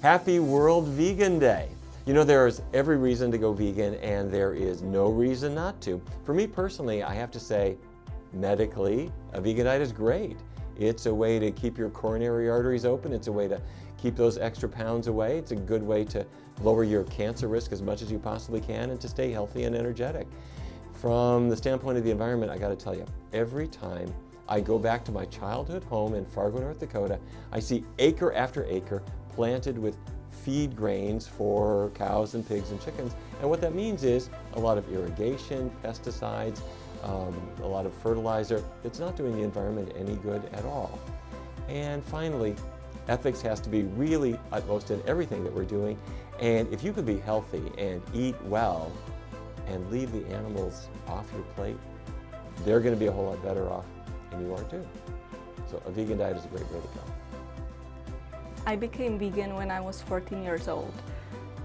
Happy World Vegan Day. You know, there's every reason to go vegan and there is no reason not to. For me personally, I have to say, medically, a vegan diet is great. It's a way to keep your coronary arteries open. It's a way to keep those extra pounds away. It's a good way to lower your cancer risk as much as you possibly can and to stay healthy and energetic. From the standpoint of the environment, I gotta tell you, every time I go back to my childhood home in Fargo, North Dakota, I see acre after acre planted with feed grains for cows and pigs and chickens. And what that means is a lot of irrigation, pesticides, a lot of fertilizer. It's not doing the environment any good at all. And finally, ethics has to be really utmost in everything that we're doing. And if you could be healthy and eat well and leave the animals off your plate, they're going to be a whole lot better off, and you are too. So a vegan diet is a great way to go. I became vegan when I was 14 years old.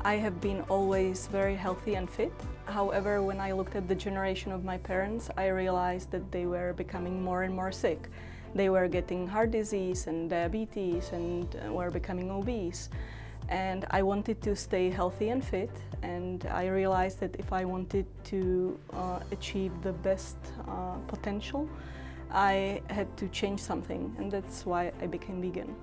I have been always very healthy and fit. However, when I looked at the generation of my parents, I realized that they were becoming more and more sick. They were getting heart disease and diabetes and were becoming obese. And I wanted to stay healthy and fit, and I realized that if I wanted to achieve the best potential, I had to change something, and that's why I became vegan.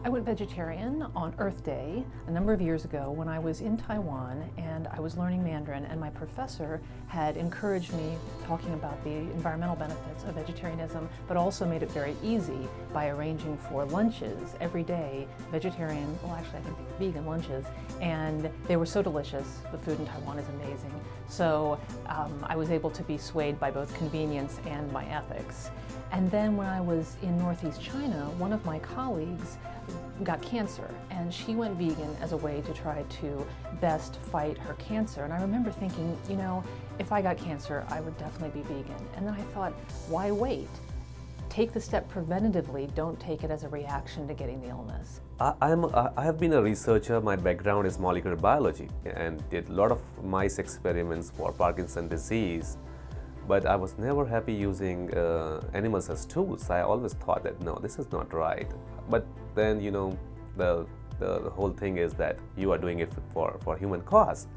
I went vegetarian on Earth Day a number of years ago when I was in Taiwan and I was learning Mandarin, and my professor had encouraged me talking about the environmental benefits of vegetarianism, but also made it very easy by arranging for lunches every day, vegetarian, well actually I think they were vegan lunches, and they were so delicious. The food in Taiwan is amazing. So I was able to be swayed by both convenience and my ethics. And then when I was in Northeast China, one of my colleagues got cancer, and she went vegan as a way to try to best fight her cancer. And I remember thinking, you know, if I got cancer, I would definitely be vegan. And then I thought, why wait? Take the step preventatively, don't take it as a reaction to getting the illness. I have been a researcher. My background is molecular biology and did a lot of mice experiments for Parkinson's disease. But I was never happy using animals as tools. I always thought that, no, this is not right. But then, you know, the whole thing is that you are doing it for human cause.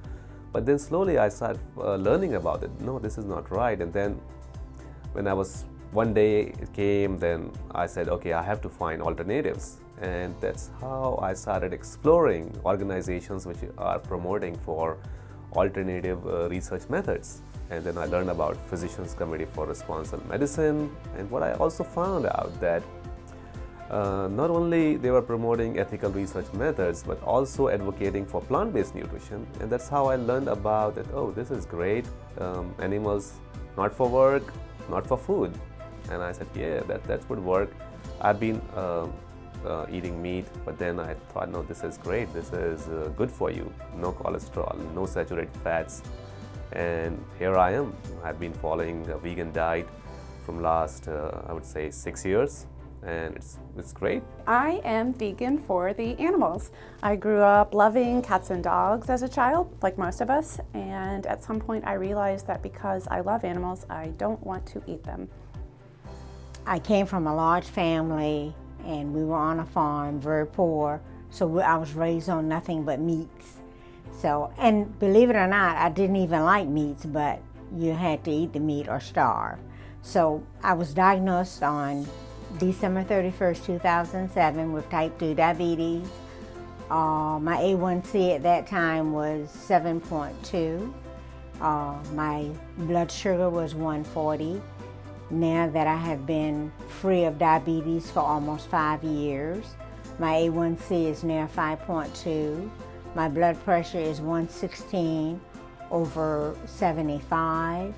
But then slowly I started learning about it. No, this is not right. And then when one day it came, then I said, okay, I have to find alternatives. And that's how I started exploring organizations which are promoting for alternative research methods. And then I learned about Physicians Committee for Responsible Medicine. And what I also found out that not only they were promoting ethical research methods, but also advocating for plant-based nutrition. And that's how I learned about that, oh, this is great. Animals, not for work, not for food. And I said, yeah, that would work. I've been eating meat, but then I thought, no, this is great. This is good for you. No cholesterol, no saturated fats. And here I am. I've been following a vegan diet from last, I would say, 6 years, and it's great. I am vegan for the animals. I grew up loving cats and dogs as a child, like most of us, and at some point I realized that because I love animals, I don't want to eat them. I came from a large family, and we were on a farm, very poor, so I was raised on nothing but meats. So, and believe it or not, I didn't even like meats, but you had to eat the meat or starve. So I was diagnosed on December 31st, 2007 with type 2 diabetes. My A1C at that time was 7.2. My blood sugar was 140. Now that I have been free of diabetes for almost 5 years, my A1C is now 5.2. My blood pressure is 116/75.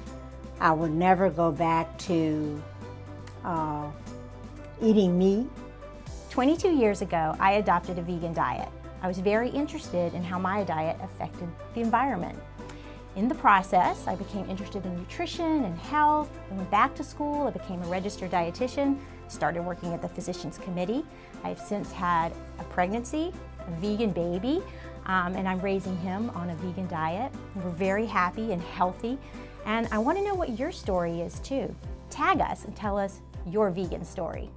I would never go back to eating meat. 22 years ago, I adopted a vegan diet. I was very interested in how my diet affected the environment. In the process, I became interested in nutrition and health. I went back to school, I became a registered dietitian, started working at the Physicians Committee. I've since had a pregnancy, a vegan baby, and I'm raising him on a vegan diet. We're very happy and healthy, and I want to know what your story is too. Tag us and tell us your vegan story.